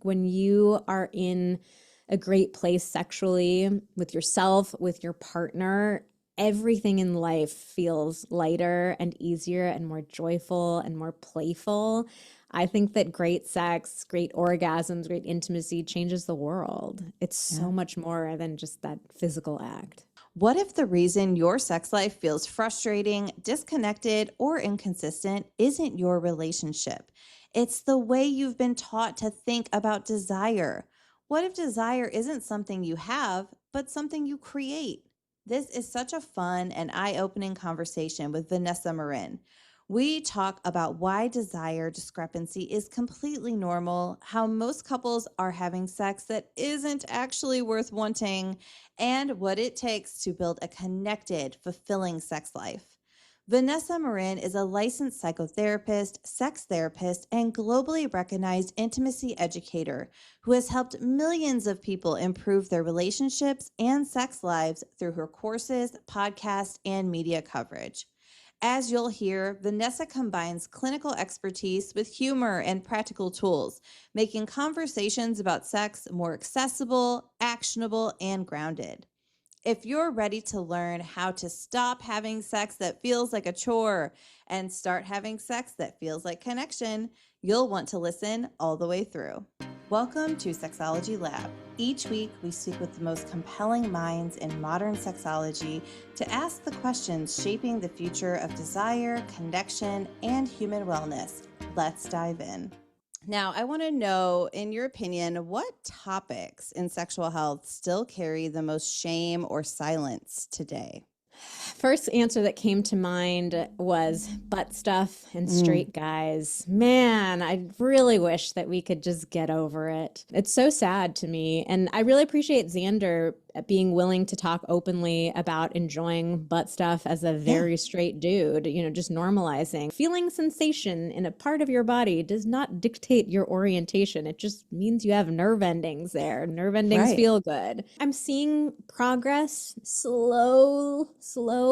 When you are in a great place sexually with yourself, with your partner, everything in life feels lighter and easier and more joyful and more playful. I think that great sex, great orgasms, great intimacy changes the world. It's so much more than just that physical act. What if the reason your sex life feels frustrating, disconnected, or inconsistent isn't your relationship? It's the way you've been taught to think about desire. What if desire isn't something you have, but something you create? This is such a fun and eye-opening conversation with Vanessa Marin. We talk about why desire discrepancy is completely normal, how most couples are having sex that isn't actually worth wanting, and what it takes to build a connected, fulfilling sex life. Vanessa Marin is a licensed psychotherapist, sex therapist, and globally recognized intimacy educator who has helped millions of people improve their relationships and sex lives through her courses, podcasts, and media coverage. As you'll hear, Vanessa combines clinical expertise with humor and practical tools, making conversations about sex more accessible, actionable, and grounded. If you're ready to learn how to stop having sex that feels like a chore and start having sex that feels like connection, you'll want to listen all the way through. Welcome to Sexology Lab. Each week, we speak with the most compelling minds in modern sexology to ask the questions shaping the future of desire, connection, and human wellness. Let's dive in. Now, I want to know, in your opinion, what topics in sexual health still carry the most shame or silence today? First answer that came to mind was butt stuff and straight guys. Man, I really wish that we could just get over it. It's so sad to me. And I really appreciate Xander being willing to talk openly about enjoying butt stuff as a very straight dude, just normalizing. Feeling sensation in a part of your body does not dictate your orientation. It just means you have nerve endings there. Nerve endings feel good. I'm seeing progress, slow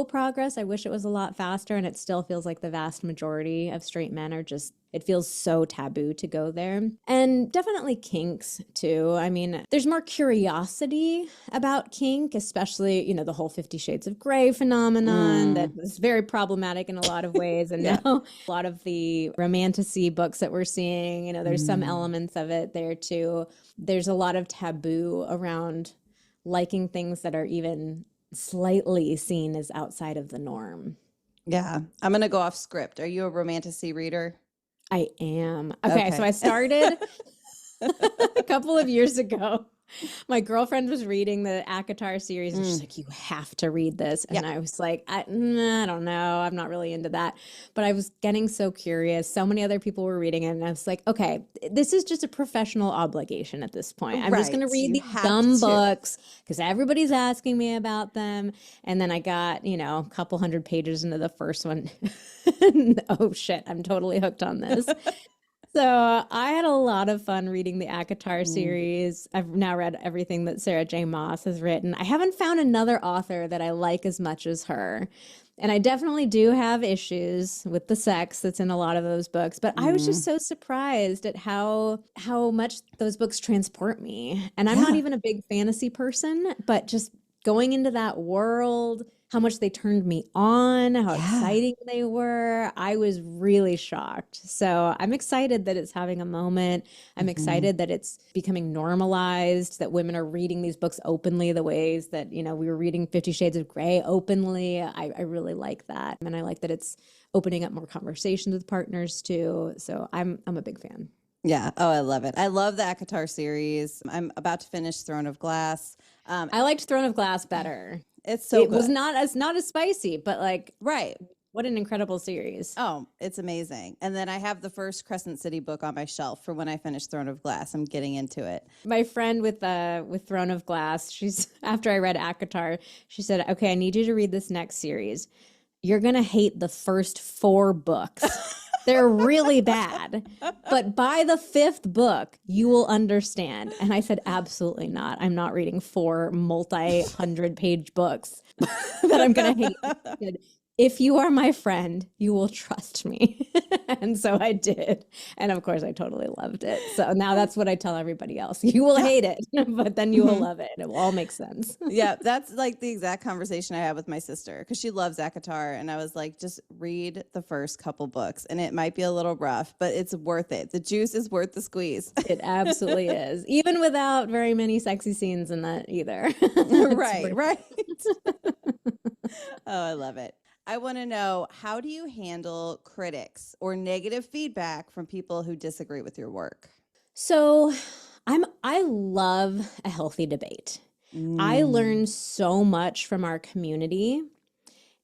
progress. I wish it was a lot faster, and it still feels like the vast majority of straight men are just, it feels so taboo to go there. And definitely kinks too. I mean, there's more curiosity about kink, especially, the whole 50 Shades of Grey phenomenon that was very problematic in a lot of ways. And now a lot of the romantasy books that we're seeing, there's some elements of it there too. There's a lot of taboo around liking things that are even slightly seen as outside of the norm. Yeah. I'm going to go off script. Are you a romantasy reader? I am. Okay. So I started a couple of years ago. My girlfriend was reading the ACOTAR series and she's like, you have to read this. And I was like, I don't know. I'm not really into that. But I was getting so curious. So many other people were reading it. And I was like, okay, this is just a professional obligation at this point. I'm just going to read these dumb books because everybody's asking me about them. And then I got, a couple hundred pages into the first one. Oh, shit. I'm totally hooked on this. So I had a lot of fun reading the ACOTAR series. I've now read everything that Sarah J. Maas has written. I haven't found another author that I like as much as her. And I definitely do have issues with the sex that's in a lot of those books. But I was just so surprised at how much those books transport me. And I'm not even a big fantasy person, but just going into that world, how much they turned me on, how exciting they were. I was really shocked. So I'm excited that it's having a moment. I'm excited that it's becoming normalized, that women are reading these books openly the ways that, we were reading 50 Shades of Grey openly. I really like that. And I like that it's opening up more conversations with partners too. So I'm a big fan. Yeah. Oh, I love it. I love the ACOTAR series. I'm about to finish Throne of Glass. I liked Throne of Glass better. It's so good. It was not as spicy, but what an incredible series. Oh, it's amazing. And then I have the first Crescent City book on my shelf for when I finish Throne of Glass. I'm getting into it. My friend with Throne of Glass, she's after I read ACOTAR, she said, "Okay, I need you to read this next series. You're going to hate the first 4 books." They're really bad. But by the 5th book, you will understand. And I said, absolutely not. I'm not reading 4 multi-100-page books that I'm going to hate. if you are my friend, you will trust me. And so I did. And of course, I totally loved it. So now that's what I tell everybody else. You will hate it, but then you will love it. It will all make sense. Yeah, that's like the exact conversation I had with my sister because she loves ACOTAR. And I was like, just read the first couple books. And it might be a little rough, but it's worth it. The juice is worth the squeeze. It absolutely is. Even without very many sexy scenes in that either. Right. Oh, I love it. I want to know, how do you handle critics or negative feedback from people who disagree with your work? So I love a healthy debate. I learn so much from our community,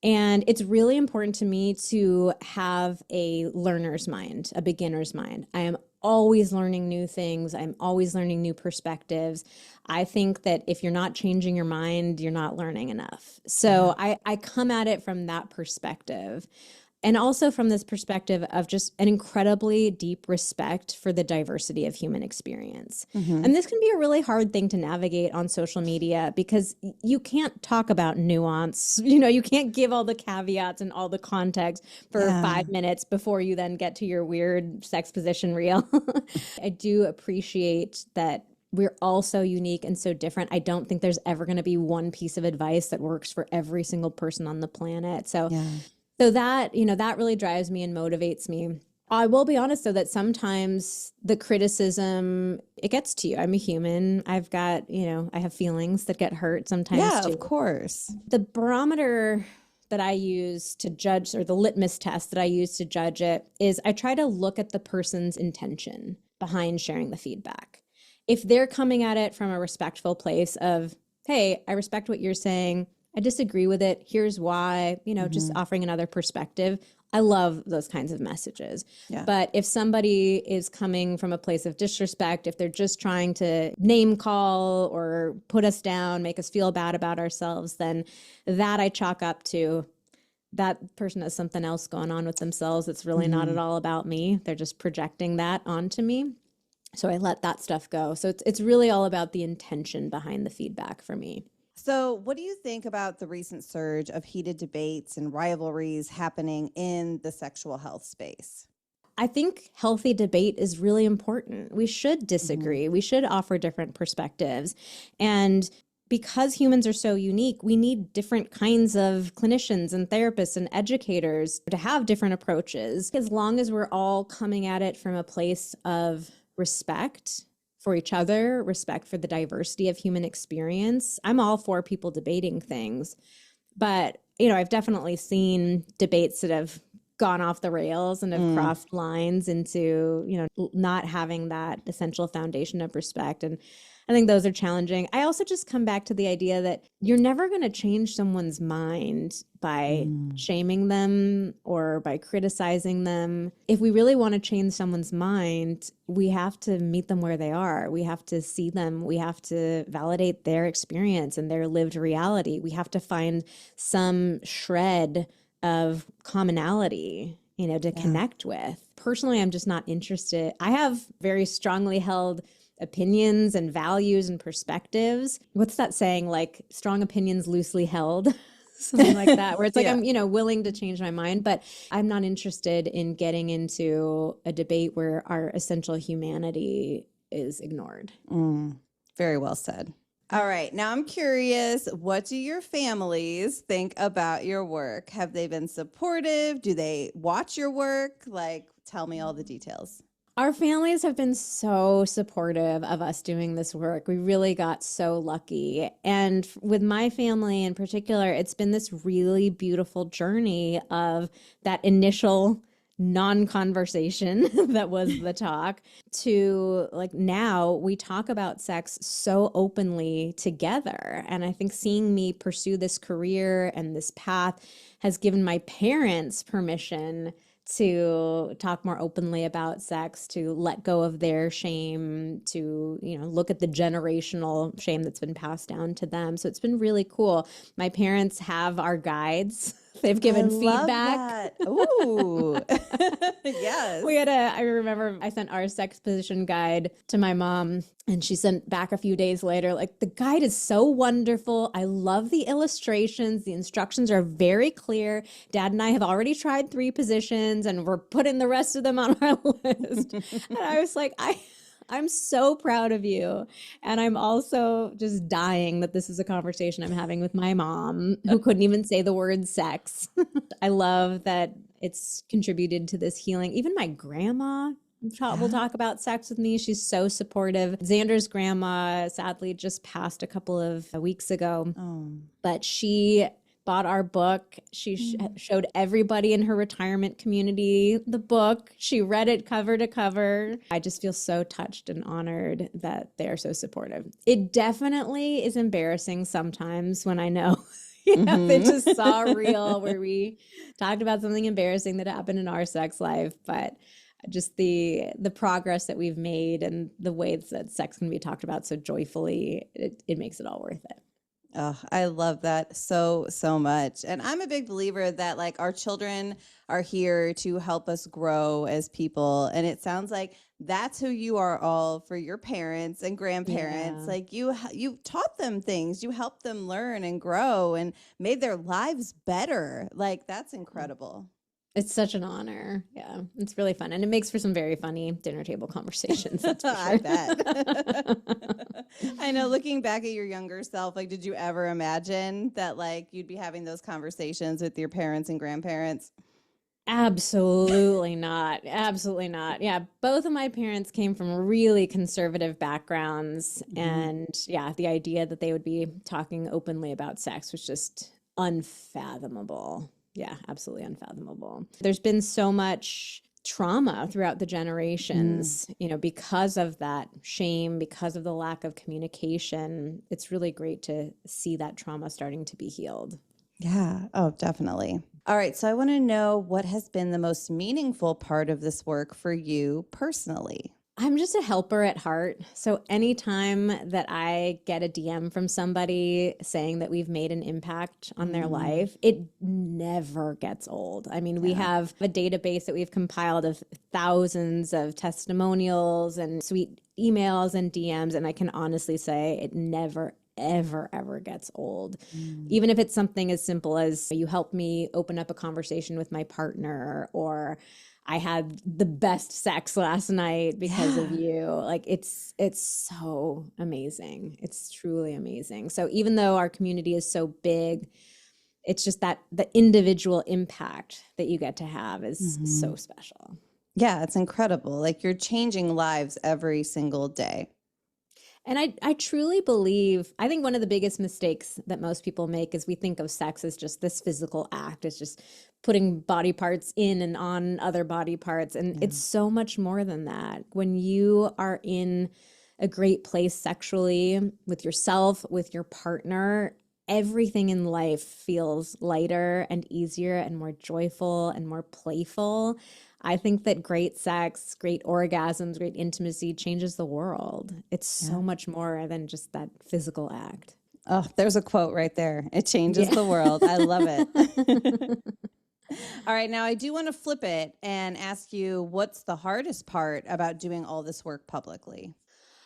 and it's really important to me to have a learner's mind, a beginner's mind. I am always learning new things. I'm always learning new perspectives. I think that if you're not changing your mind, you're not learning enough. So I come at it from that perspective. And also from this perspective of just an incredibly deep respect for the diversity of human experience. And this can be a really hard thing to navigate on social media because you can't talk about nuance. You can't give all the caveats and all the context for 5 minutes before you then get to your weird sex position reel. I do appreciate that we're all so unique and so different. I don't think there's ever going to be one piece of advice that works for every single person on the planet. So that, that really drives me and motivates me. I will be honest, though, that sometimes the criticism, it gets to you. I'm a human. I've got, I have feelings that get hurt sometimes. Yeah, too. of course. The barometer that I use to judge, or the litmus test that I use to judge it, is I try to look at the person's intention behind sharing the feedback. If they're coming at it from a respectful place of, hey, I respect what you're saying, I disagree with it, here's why, just offering another perspective. I love those kinds of messages. Yeah. But if somebody is coming from a place of disrespect, if they're just trying to name call or put us down, make us feel bad about ourselves, then that I chalk up to that person has something else going on with themselves. It's really not at all about me. They're just projecting that onto me. So I let that stuff go. So it's really all about the intention behind the feedback for me. So what do you think about the recent surge of heated debates and rivalries happening in the sexual health space? I think healthy debate is really important. We should disagree. We should offer different perspectives. And because humans are so unique, we need different kinds of clinicians and therapists and educators to have different approaches. As long as we're all coming at it from a place of respect for each other, respect for the diversity of human experience, I'm all for people debating things. But, I've definitely seen debates that have gone off the rails and have crossed lines into, not having that essential foundation of respect. And I think those are challenging. I also just come back to the idea that you're never going to change someone's mind by shaming them or by criticizing them. If we really want to change someone's mind, we have to meet them where they are. We have to see them. We have to validate their experience and their lived reality. We have to find some shred of commonality, to connect with. Personally, I'm just not interested. I have very strongly held opinions and values and perspectives. What's that saying? Like strong opinions loosely held, something like that, where it's like, I'm, willing to change my mind, but I'm not interested in getting into a debate where our essential humanity is ignored. Very well said. All right. Now I'm curious, what do your families think about your work? Have they been supportive? Do they watch your work? Tell me all the details. Our families have been so supportive of us doing this work. We really got so lucky. And with my family in particular, it's been this really beautiful journey of that initial non-conversation that was the talk to now we talk about sex so openly together. And I think seeing me pursue this career and this path has given my parents permission to talk more openly about sex, to let go of their shame, to, look at the generational shame that's been passed down to them. So it's been really cool. My parents have our guides They've given love feedback. That. Ooh. Yes. I remember I sent our sex position guide to my mom, and she sent back a few days later, like, the guide is so wonderful. I love the illustrations. The instructions are very clear. Dad and I have already tried 3 positions, and we're putting the rest of them on our list. And I was like, I'm so proud of you. And I'm also just dying that this is a conversation I'm having with my mom, who couldn't even say the word sex. I love that it's contributed to this healing. Even my grandma will talk about sex with me. She's so supportive. Xander's grandma sadly just passed a couple of weeks ago, but she bought our book. She showed everybody in her retirement community the book. She read it cover to cover. I just feel so touched and honored that they are so supportive. It definitely is embarrassing sometimes when I know they just saw a reel where we talked about something embarrassing that happened in our sex life, but just the progress that we've made and the ways that sex can be talked about so joyfully, it makes it all worth it. Oh, I love that so much. And I'm a big believer that like our children are here to help us grow as people. And it sounds like that's who you are all for your parents and grandparents. Yeah. Like you taught them things, you helped them learn and grow and made their lives better. Like that's incredible. It's such an honor. Yeah, it's really fun. And it makes for some very funny dinner table conversations. That's for sure. I bet. I know, looking back at your younger self, like, did you ever imagine that, like, you'd be having those conversations with your parents and grandparents? Absolutely not. Absolutely not. Yeah, both of my parents came from really conservative backgrounds. And yeah, the idea that they would be talking openly about sex was just unfathomable. Yeah, absolutely unfathomable. There's been so much trauma throughout the generations, because of that shame, because of the lack of communication. It's really great to see that trauma starting to be healed. Yeah. Oh, definitely. All right. So I want to know what has been the most meaningful part of this work for you personally. I'm just a helper at heart. So anytime that I get a DM from somebody saying that we've made an impact on their life, it never gets old. I mean, we have a database that we've compiled of thousands of testimonials and sweet emails and DMs. And I can honestly say it never, ever gets old. Even if it's something as simple as you helped me open up a conversation with my partner, or I had the best sex last night because of you. Like it's so amazing. It's truly amazing. So even though our community is so big, it's just that the individual impact that you get to have is so special. Yeah, it's incredible. Like you're changing lives every single day. And I truly believe, I think one of the biggest mistakes that most people make is we think of sex as just this physical act. It's just putting body parts in and on other body parts. And it's so much more than that. When you are in a great place sexually with yourself, with your partner, everything in life feels lighter and easier and more joyful and more playful. I think that great sex, great orgasms, great intimacy changes the world. It's so much more than just that physical act. Oh, there's a quote right there. It changes the world. I love it. All right. Now, I do want to flip it and ask you, what's the hardest part about doing all this work publicly?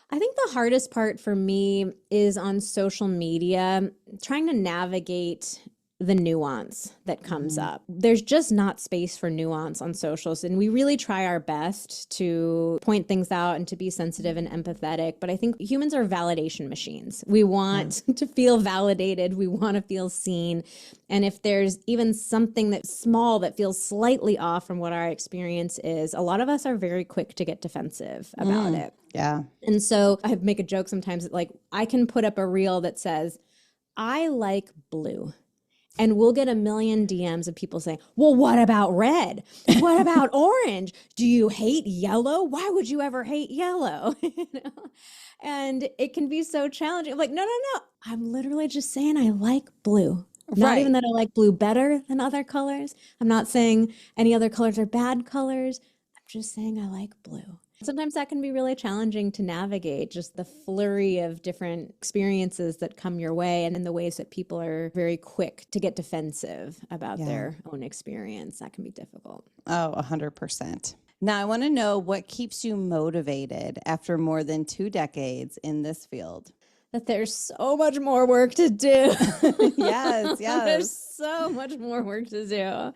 I think the hardest part for me is on social media, trying to navigate the nuance that comes up. There's just not space for nuance on socials. And we really try our best to point things out and to be sensitive and empathetic. But I think humans are validation machines. We want to feel validated. We want to feel seen. And if there's even something that's small that feels slightly off from what our experience is, a lot of us are very quick to get defensive about it. Yeah. And so I make a joke sometimes that, like, I can put up a reel that says, I like blue. And we'll get a million DMs of people saying, well, what about red? What about orange? Do you hate yellow? Why would you ever hate yellow? And it can be so challenging. I'm like, no. I'm literally just saying I like blue. Not even that I like blue better than other colors. I'm not saying any other colors are bad colors. I'm just saying I like blue. Sometimes that can be really challenging to navigate, just the flurry of different experiences that come your way and in the ways that people are very quick to get defensive about their own experience. That can be difficult. Oh, 100%. Now, I want to know what keeps you motivated after more than 2 decades in this field. That there's so much more work to do. Yes. There's so much more work to do.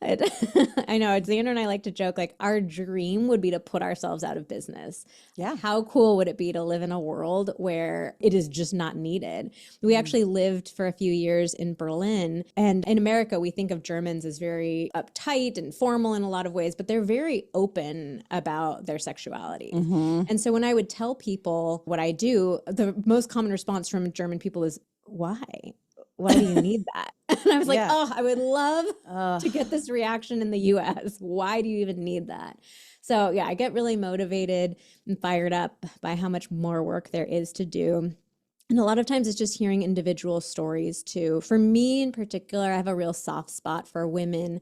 I know, Xander and I like to joke, like, our dream would be to put ourselves out of business. Yeah. How cool would it be to live in a world where it is just not needed? We actually lived for a few years in Berlin, and in America, we think of Germans as very uptight and formal in a lot of ways, but they're very open about their sexuality. And so when I would tell people what I do, the most common response from German people is, why? Why do you need that? And I was like, oh, I would love to get this reaction in the US. Why do you even need that? So yeah, I get really motivated and fired up by how much more work there is to do. And a lot of times it's just hearing individual stories too. For me in particular, I have a real soft spot for women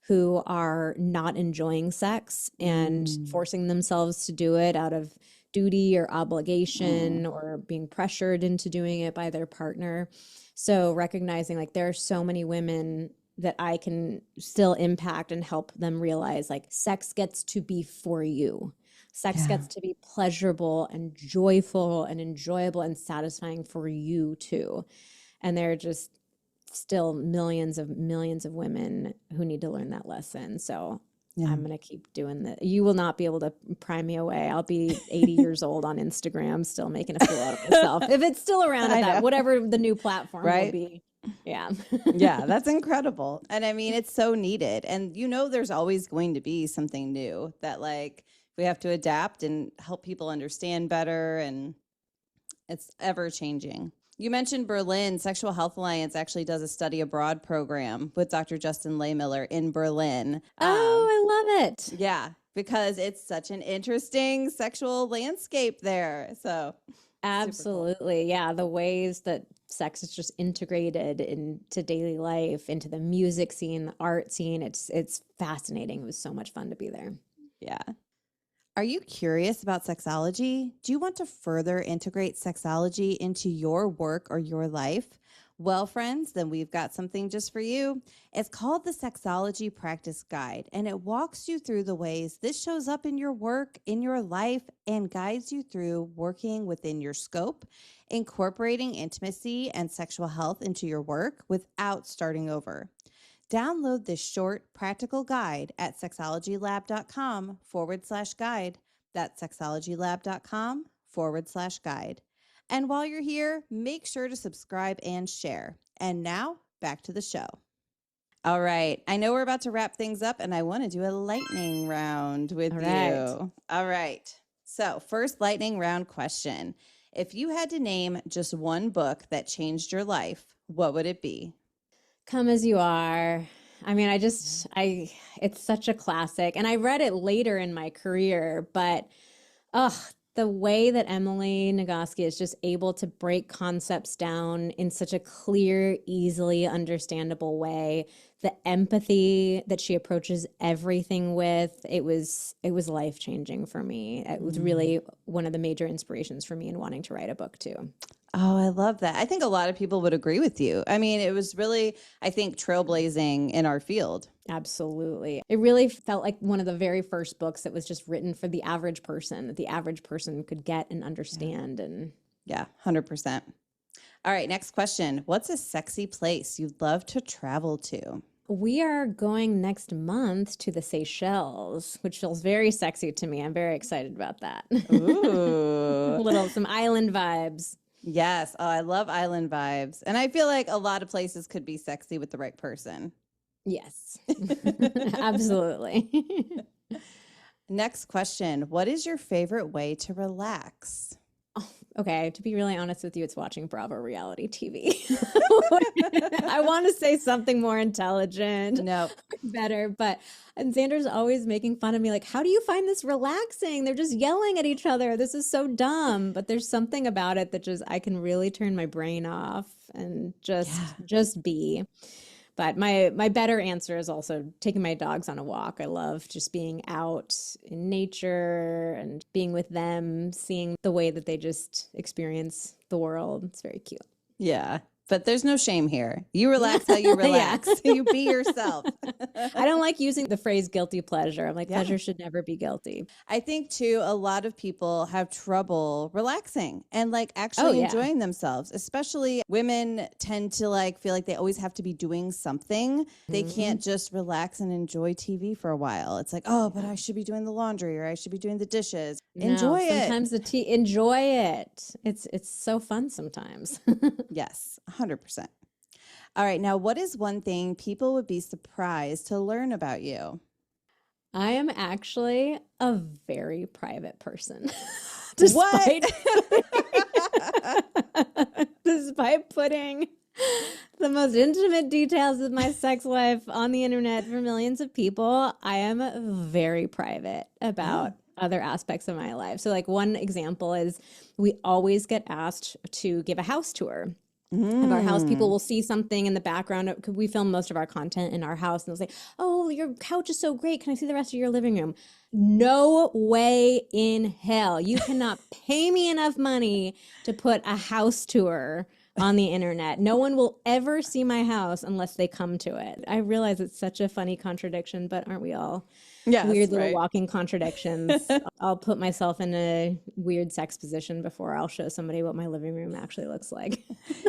who are not enjoying sex and forcing themselves to do it out of duty or obligation or being pressured into doing it by their partner. So recognizing like there are so many women that I can still impact and help them realize like sex gets to be for you. Sex gets to be pleasurable and joyful and enjoyable and satisfying for you too. And there are just still millions of women who need to learn that lesson. So I'm going to keep doing that. You will not be able to pry me away. I'll be 80 years old on Instagram, still making a fool out of myself. If it's still around at that, whatever the new platform will be. Yeah. Yeah, that's incredible. And I mean, it's so needed. And you know, there's always going to be something new that like we have to adapt and help people understand better. And it's ever changing. You mentioned Berlin. Sexual Health Alliance actually does a study abroad program with Dr. Justin Lehmiller in Berlin. I love it. Yeah, because it's such an interesting sexual landscape there. So absolutely. Cool. Yeah. The ways that sex is just integrated into daily life, into the music scene, the art scene. It's fascinating. It was so much fun to be there. Yeah. Are you curious about sexology? Do you want to further integrate sexology into your work or your life? Well, friends, then we've got something just for you. It's called the Sexology Practice Guide, and it walks you through the ways this shows up in your work, in your life, and guides you through working within your scope, incorporating intimacy and sexual health into your work without starting over. Download this short, practical guide at sexologylab.com/guide. That's sexologylab.com/guide. And while you're here, make sure to subscribe and share. And now, back to the show. All right. I know we're about to wrap things up, and I want to do a lightning round with you. All right. So, first lightning round question. If you had to name just one book that changed your life, what would it be? Come As You Are. I mean, it's such a classic. And I read it later in my career, but the way that Emily Nagoski is just able to break concepts down in such a clear, easily understandable way, the empathy that she approaches everything with, it was life-changing for me. It was really one of the major inspirations for me in wanting to write a book too. Oh, I love that. I think a lot of people would agree with you. I mean, it was really, I think, trailblazing in our field. Absolutely. It really felt like one of the very first books that was just written for the average person, that the average person could get and understand. Yeah, 100%. All right, next question. What's a sexy place you'd love to travel to? We are going next month to the Seychelles, which feels very sexy to me. I'm very excited about that. Ooh. Some island vibes. Yes. Oh, I love island vibes. And I feel like a lot of places could be sexy with the right person. Yes, absolutely. Next question. What is your favorite way to relax? Oh, okay. To be really honest with you, it's watching Bravo reality TV. I want to say something more intelligent. No. Better. And Xander's always making fun of me. Like, how do you find this relaxing? They're just yelling at each other. This is so dumb. But there's something about it that I can really turn my brain off and just be. But my better answer is also taking my dogs on a walk. I love just being out in nature and being with them, seeing the way that they just experience the world. It's very cute. Yeah. But there's no shame here. You relax how you relax. You be yourself. I don't like using the phrase guilty pleasure. I'm like, pleasure should never be guilty. I think too, a lot of people have trouble relaxing and like actually enjoying themselves, especially women tend to like feel like they always have to be doing something. They can't just relax and enjoy TV for a while. It's like, oh, but I should be doing the laundry or I should be doing the dishes. Enjoy it. Sometimes enjoy it. It's so fun sometimes. Yes, 100%. All right. Now, what is one thing people would be surprised to learn about you? I am actually a very private person. Despite putting the most intimate details of my sex life on the internet for millions of people, I am very private about other aspects of my life. So like one example is we always get asked to give a house tour of our house. People will see something in the background. We film most of our content in our house and they'll say, oh, your couch is so great. Can I see the rest of your living room? No way in hell. You cannot pay me enough money to put a house tour on the internet. No one will ever see my house unless they come to it. I realize it's such a funny contradiction, but aren't we all? Yes, weird little walking contradictions. I'll put myself in a weird sex position before I'll show somebody what my living room actually looks like.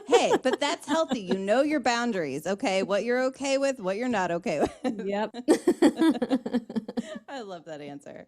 Hey, but that's healthy. You know your boundaries, okay? What you're okay with, what you're not okay with. Yep. I love that answer.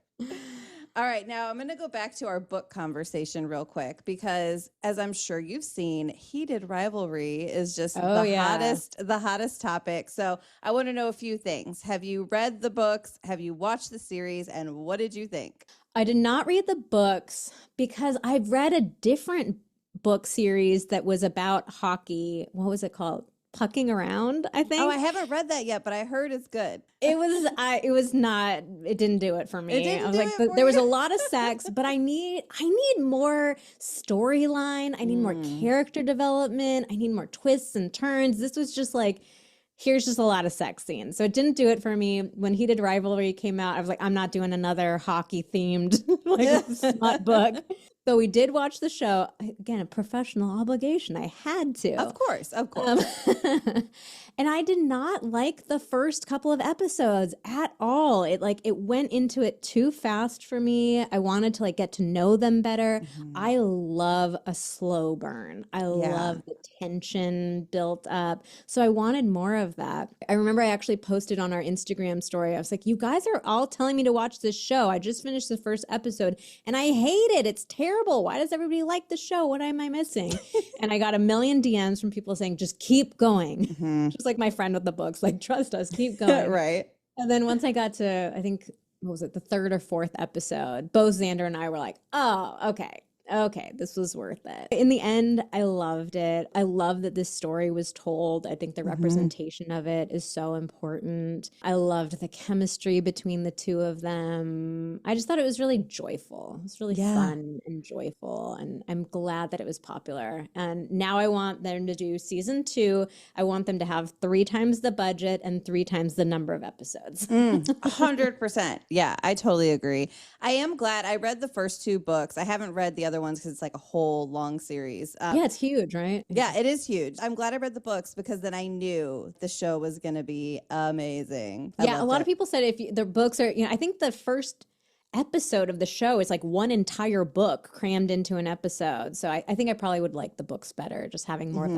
All right, now I'm going to go back to our book conversation real quick because as I'm sure you've seen, heated rivalry is just the hottest topic. So I want to know a few things. Have you read the books? Have you watched the series? And what did you think? I did not read the books because I've read a different book series that was about hockey. What was it called? Pucking Around, I think. Oh, I haven't read that yet, but I heard it's good. It didn't do it for me. I was like, there was a lot of sex, but I need more storyline. I need more character development. I need more twists and turns. This was just like, here's just a lot of sex scenes. So it didn't do it for me. When Heated Rivalry came out, I was like, I'm not doing another hockey themed smut book. So we did watch the show. Again, a professional obligation. I had to. Of course. And I did not like the first couple of episodes at all. It went into it too fast for me. I wanted to get to know them better. I love a slow burn. I love the tension built up. So I wanted more of that. I remember I actually posted on our Instagram story. I was like, you guys are all telling me to watch this show. I just finished the first episode and I hate it. It's terrible. Why does everybody like the show? What am I missing? And I got a million DMs from people saying, just keep going. Just like my friend with the books, like, trust us, keep going. Right. And then once I got to, I think, what was it, the third or fourth episode, both Xander and I were like, oh, okay, this was worth it. In the end, I loved it. I love that this story was told. I think the representation of it is so important. I loved the chemistry between the two of them. I just thought it was really joyful. It was really fun and joyful. And I'm glad that it was popular. And now I want them to do season 2. I want them to have 3 times the budget and 3 times the number of episodes. 100%. Yeah, I totally agree. I am glad I read the first 2 books. I haven't read the other ones because it's like a whole long series. Yeah, it's huge, right? Yeah, it is huge. I'm glad I read the books because then I knew the show was going to be amazing. Yeah, a lot of people said the books are, I think the first episode of the show is like one entire book crammed into an episode. So I think I probably would like the books better, just having more of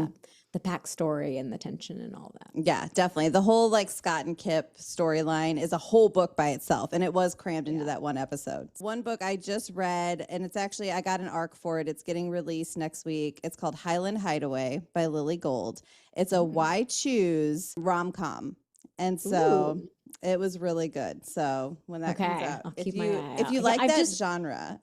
the backstory and the tension and all that. Yeah, definitely. The whole Scott and Kip storyline is a whole book by itself, and it was crammed into that one episode. One book I just read, and it's actually, I got an ARC for it. It's getting released next week. It's called Highland Hideaway by Lily Gold. It's a Why Choose rom-com. And so it was really good. So when that comes out, I'll keep my eye out. If you like that genre.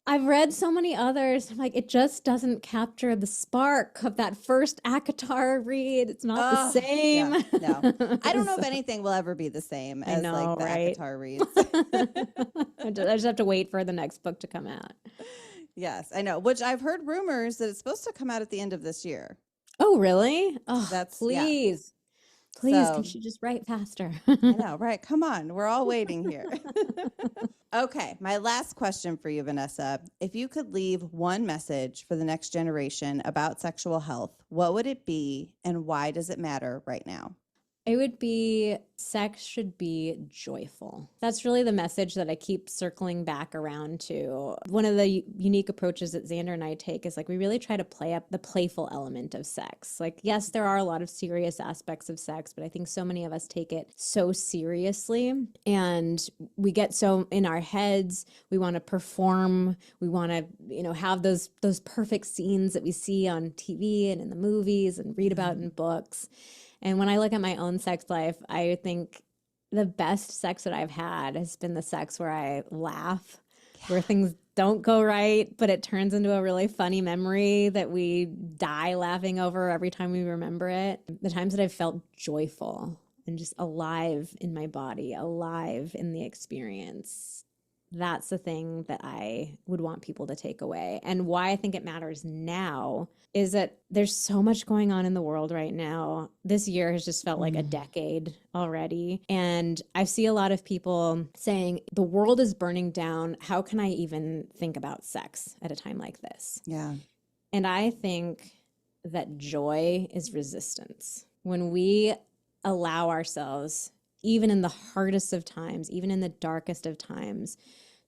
I've read so many others. I'm like, it just doesn't capture the spark of that first ACOTAR read. It's not the same. Yeah, no, I don't know if anything will ever be the same as the ACOTAR reads. I just have to wait for the next book to come out. Yes, I know. Which I've heard rumors that it's supposed to come out at the end of this year. Oh, really? Oh, please. Please, can she just write faster? I know, right? Come on. We're all waiting here. Okay. My last question for you, Vanessa. If you could leave one message for the next generation about sexual health, what would it be and why does it matter right now? It would be sex should be joyful. That's really the message that I keep circling back around to. One of the unique approaches that Xander and I take is like we really try to play up the playful element of sex. Like, yes, there are a lot of serious aspects of sex, but I think so many of us take it so seriously and we get so in our heads. We want to perform. We want to, have those perfect scenes that we see on TV and in the movies and read about in books. And when I look at my own sex life, I think the best sex that I've had has been the sex where I laugh, where things don't go right, but it turns into a really funny memory that we die laughing over every time we remember it. The times that I've felt joyful and just alive in my body, alive in the experience. That's the thing that I would want people to take away. And why I think it matters now is that there's so much going on in the world right now. This year has just felt like a decade already. And I see a lot of people saying, the world is burning down. How can I even think about sex at a time like this? Yeah. And I think that joy is resistance. When we allow ourselves, even in the hardest of times, even in the darkest of times,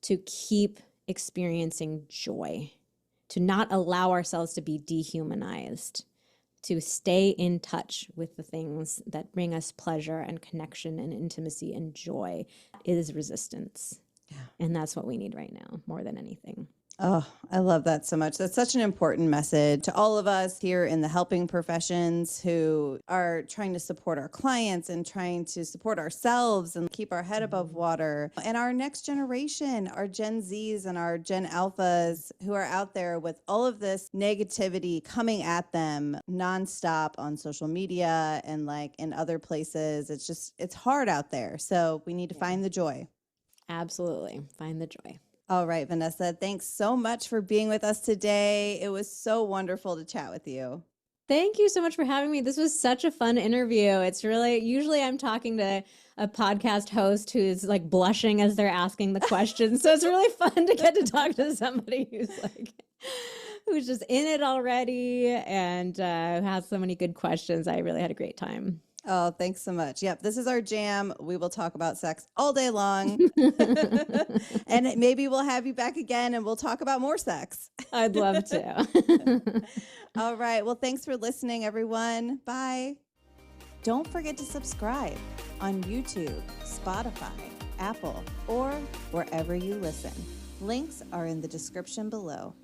to keep experiencing joy, to not allow ourselves to be dehumanized, to stay in touch with the things that bring us pleasure and connection and intimacy and joy is resistance. Yeah. And that's what we need right now more than anything. Oh, I love that so much. That's such an important message to all of us here in the helping professions who are trying to support our clients and trying to support ourselves and keep our head above water. And our next generation, our Gen Zs and our Gen Alphas who are out there with all of this negativity coming at them nonstop on social media and like in other places. It's hard out there. So we need to find the joy. Absolutely. Find the joy. All right, Vanessa, thanks so much for being with us today. It was so wonderful to chat with you. Thank you so much for having me. This was such a fun interview. It's really, usually I'm talking to a podcast host who's like blushing as they're asking the questions. So it's really fun to get to talk to somebody who's just in it already and has so many good questions. I really had a great time. Oh, thanks so much. Yep, this is our jam. We will talk about sex all day long. And maybe we'll have you back again and we'll talk about more sex. I'd love to. All right. Well, thanks for listening, everyone. Bye. Don't forget to subscribe on YouTube, Spotify, Apple, or wherever you listen. Links are in the description below.